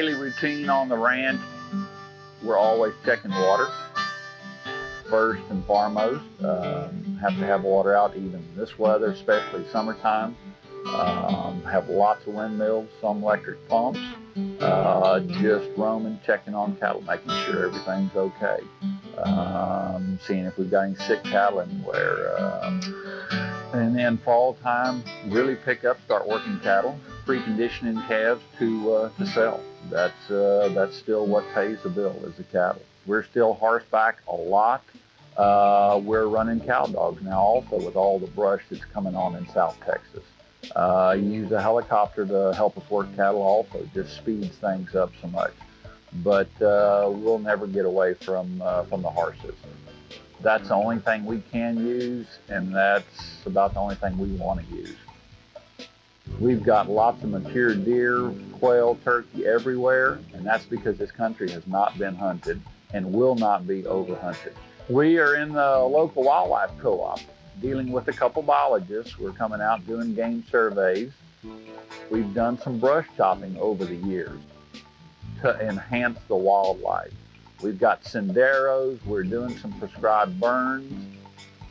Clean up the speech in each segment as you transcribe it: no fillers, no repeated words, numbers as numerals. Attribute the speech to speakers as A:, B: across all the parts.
A: daily routine on the ranch, we're always checking water. First and foremost, have to have water out even in this weather, especially summertime. Have lots of windmills, some electric pumps. Just roaming, checking on cattle, making sure everything's okay. Seeing if we've got any sick cattle anywhere. And then fall time, really pick up, start working cattle, preconditioning calves to sell. That's still what pays the bill is the cattle. We're still horseback a lot. We're running cow dogs now also with all the brush that's coming on in South Texas. Use a helicopter to help us work cattle also, just speeds things up so much. But we'll never get away from the horses. That's the only thing we can use, and that's about the only thing we want to use. We've got lots of mature deer, quail, turkey everywhere, and that's because this country has not been hunted and will not be overhunted. We are in the local wildlife co-op, dealing with a couple biologists. We're coming out doing game surveys. We've done some brush chopping over the years to enhance the wildlife. We've got senderos, we're doing some prescribed burns.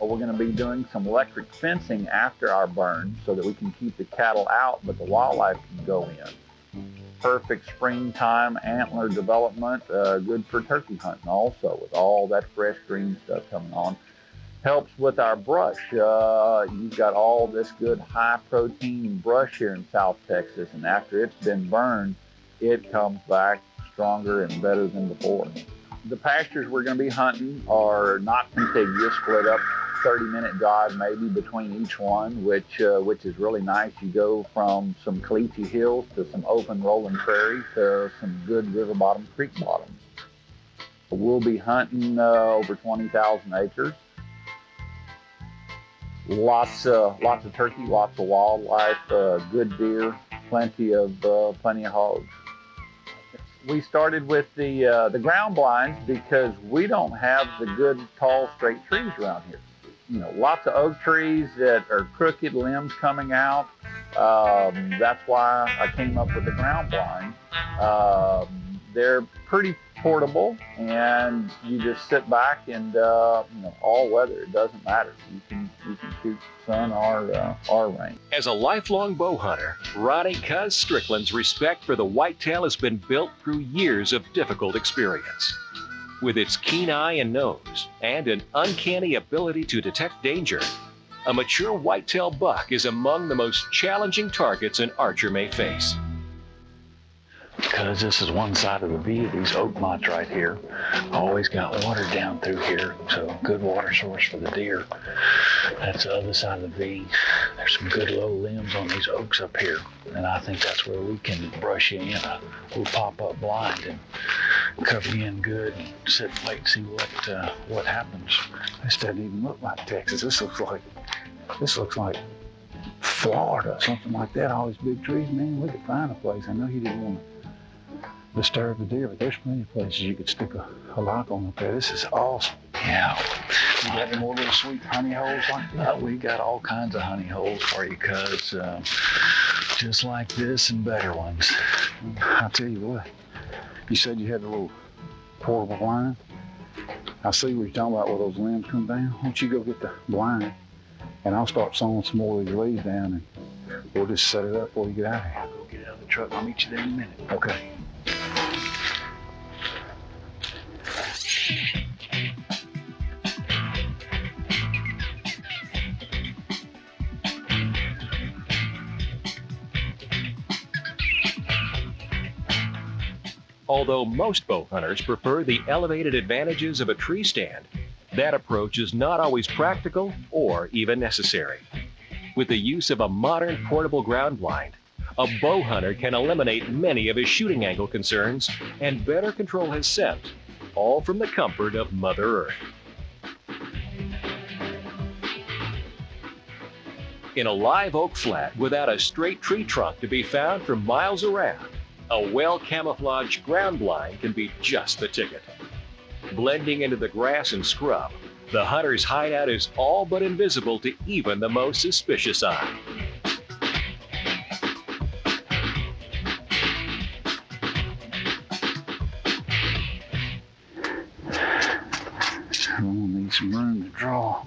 A: We're going to be doing some electric fencing after our burns so that we can keep the cattle out, but the wildlife can go in. Perfect springtime antler development, good for turkey hunting also with all that fresh green stuff coming on. Helps with our brush. You've got all this good high protein brush here in South Texas, and after it's been burned, it comes back stronger and better than before. The pastures we're going to be hunting are not contiguous, split up 30-minute drive maybe between each one, which is really nice. You go from some caliche hills to some open rolling prairie to some good river bottom, creek bottoms. We'll be hunting over 20,000 acres. Lots of turkey, lots of wildlife, good deer, plenty of hogs. We started with the ground blinds because we don't have the good tall straight trees around here. You know, lots of oak trees that are crooked limbs coming out. That's why I came up with the ground blind. They're pretty portable, and you just sit back and all weather, it doesn't matter. You can shoot sun or rain.
B: As a lifelong bow hunter, Ronnie Cuz Strickland's respect for the whitetail has been built through years of difficult experience. With its keen eye and nose and an uncanny ability to detect danger, a mature whitetail buck is among the most challenging targets an archer may face.
C: Because this is one side of the V of these oak mottes right here. Always got water down through here, so good water source for the deer. That's the other side of the V. There's some good low limbs on these oaks up here, and I think that's where we can brush you in. We'll pop up blind and cover you in good and sit and wait and see what happens. This doesn't even look like Texas. This looks like Florida, something like that. All these big trees, man. We could find a place. I know you didn't want to disturb the deer, but there's plenty of places you could stick a lock on up there. This is awesome. Yeah. You got any more little sweet honey holes like that? We got all kinds of honey holes for you, Cuz. Just like this and better ones. I'll tell you what, you said you had a little portable blind. I see what you're talking about where those limbs come down. Why don't you go get the blind, and I'll start sawing some more of these leaves down, and we'll just set it up before you get out of here. I'll go get out of the truck. I'll meet you there in a minute. Okay.
B: Although most bow hunters prefer the elevated advantages of a tree stand, that approach is not always practical or even necessary. With the use of a modern portable ground blind, a bow hunter can eliminate many of his shooting angle concerns and better control his scent, all from the comfort of Mother Earth. In a live oak flat without a straight tree trunk to be found for miles around, a well-camouflaged ground blind can be just the ticket. Blending into the grass and scrub, the hunter's hideout is all but invisible to even the most suspicious eye.
C: some room to draw.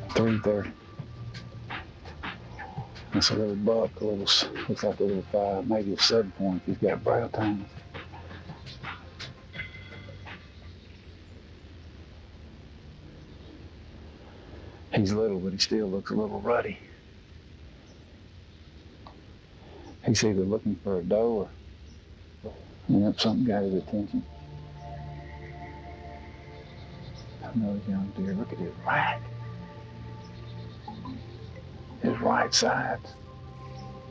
C: .330. That's a little buck, looks like a little 5, maybe a 7 point. He's got brow tines. He's little, but he still looks a little ruddy. He's either looking for a doe or something got his attention. Another young deer. Look at his right. His right side,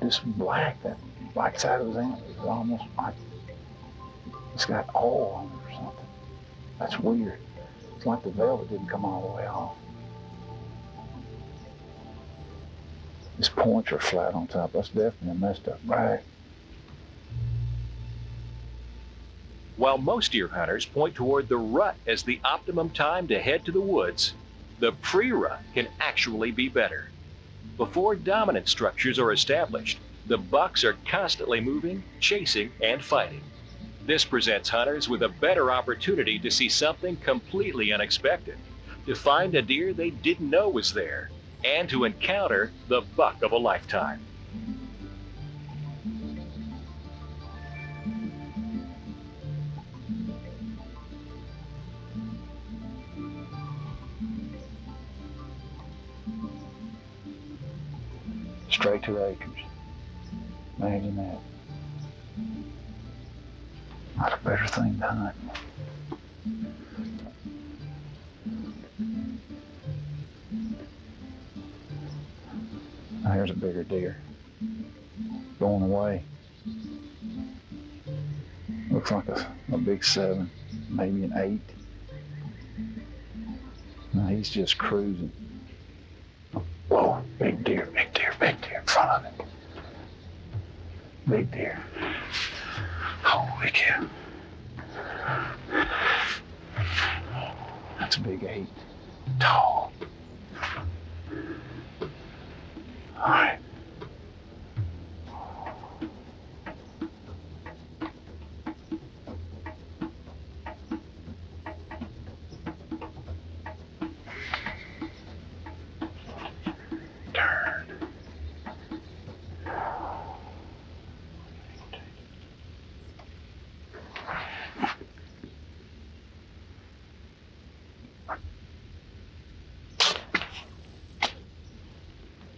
C: just black. That black side of his antler is almost like it's got oil on it or something. That's weird. It's like the velvet didn't come all the way off. His points are flat on top. That's definitely a messed up rag.
B: While most deer hunters point toward the rut as the optimum time to head to the woods, the pre-rut can actually be better. Before dominant structures are established, the bucks are constantly moving, chasing, and fighting. This presents hunters with a better opportunity to see something completely unexpected, to find a deer they didn't know was there, and to encounter the buck of a lifetime.
C: Straight 2 acres. Imagine that. Not a better thing to hunt. Now here's a bigger deer. Going away. Looks like a big 7, maybe an 8. Now he's just cruising. Whoa, big deer, big deer, big deer in front of him. Big deer. Holy cow. That's a big 8. Tall. All right. Turn.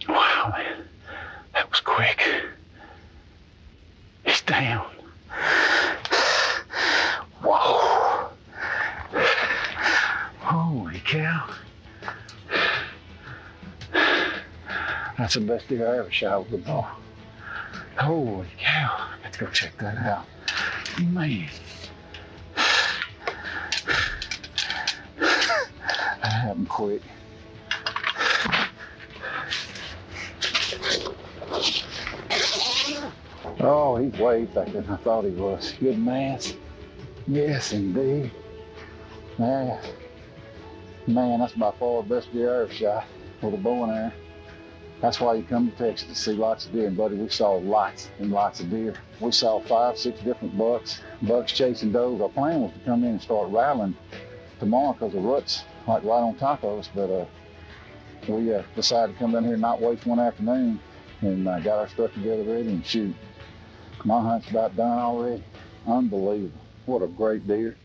C: Wow, man. That was quick. He's down. Whoa. Holy cow. That's the best deer I ever shot with a bow. Holy cow. Let's go check that out. Man. That happened quick. Oh, he's way back than I thought he was. Good mass. Yes, indeed. Man, that's by far the best deer I ever shot with a bow and arrow. That's why you come to Texas to see lots of deer. And buddy, we saw lots and lots of deer. We saw 5, 6 different bucks chasing does. Our plan was to come in and start rattling tomorrow because the rut's like right on top of us. But we decided to come down here and not waste one afternoon and got our stuff together ready and shoot. My hunt's about done already. Unbelievable. What a great deer.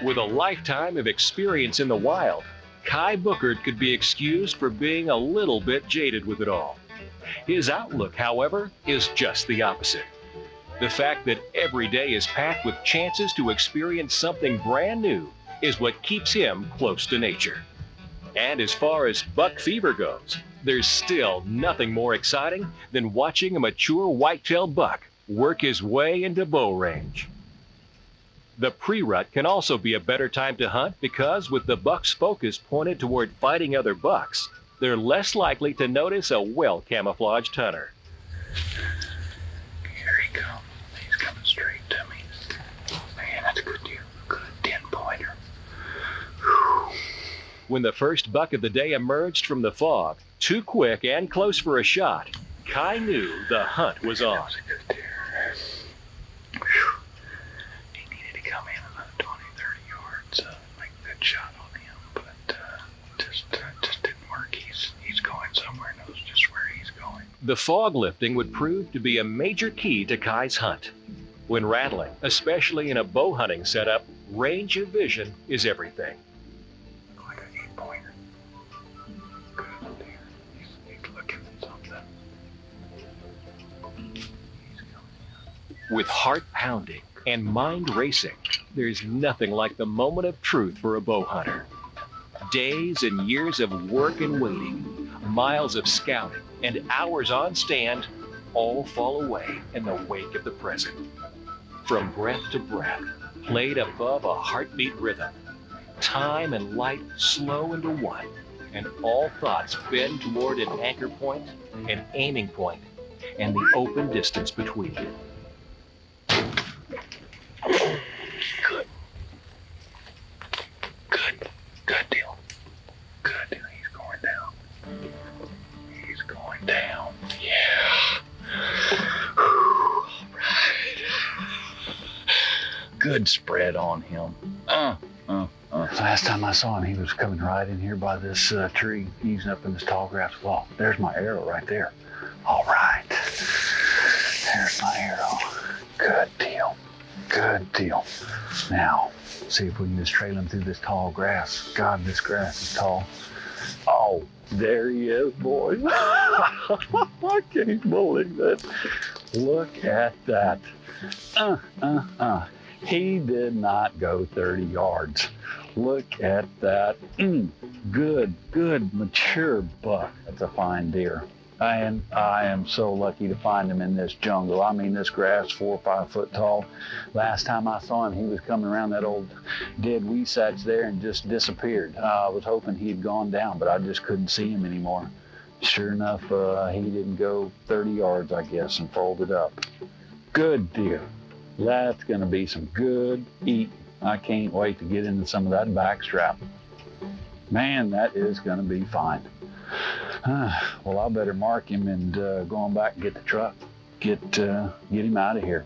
B: With a lifetime of experience in the wild, Kai Buckert could be excused for being a little bit jaded with it all. His outlook, however, is just the opposite. The fact that every day is packed with chances to experience something brand new is what keeps him close to nature. And as far as buck fever goes, there's still nothing more exciting than watching a mature whitetail buck work his way into bow range. The pre-rut can also be a better time to hunt because with the buck's focus pointed toward fighting other bucks, they're less likely to notice a well-camouflaged hunter.
C: Here he comes. He's coming straight to me.
B: When the first buck of the day emerged from the fog, too quick and close for a shot, Kai knew the hunt was on.
C: That was a good deer. Whew. He needed to come in about 20, 30 yards, make a good shot on him, but just didn't work. He's going somewhere, knows just where he's going.
B: The fog lifting would prove to be a major key to Kai's hunt. When rattling, especially in a bow hunting setup, range of vision is everything.
C: Like an 8-pointer. Good deer. He's looking at something. He's going.
B: With heart pounding and mind racing, there's nothing like the moment of truth for a bow hunter. Days and years of work and waiting, miles of scouting, and hours on stand all fall away in the wake of the present. From breath to breath, played above a heartbeat rhythm, time and light slow into one, and all thoughts bend toward an anchor point, an aiming point, and the open distance between.
C: Good. Good deal. Good deal. He's going down. He's going down. Yeah. All right. Good spread on him. Last time I saw him, he was coming right in here by this tree, easing up in this tall grass wall. There's my arrow right there. All right. There's my arrow. Good deal. Good deal. Now, see if we can just trail him through this tall grass. God, this grass is tall. Oh, there he is, boys. I can't believe it. Look at that. He did not go 30 yards. Look at that. Good, mature buck. That's a fine deer. And I am so lucky to find him in this jungle. I mean, this grass 4 or 5 foot tall. Last time I saw him, he was coming around that old dead weesach there and just disappeared. I was hoping he had gone down, but I just couldn't see him anymore. Sure enough, he didn't go 30 yards, I guess, and folded up. Good deer. That's gonna be some good eating. I can't wait to get into some of that backstrap. Man, that is gonna be fine. Well, I better mark him and go on back and get the truck. Get him out of here.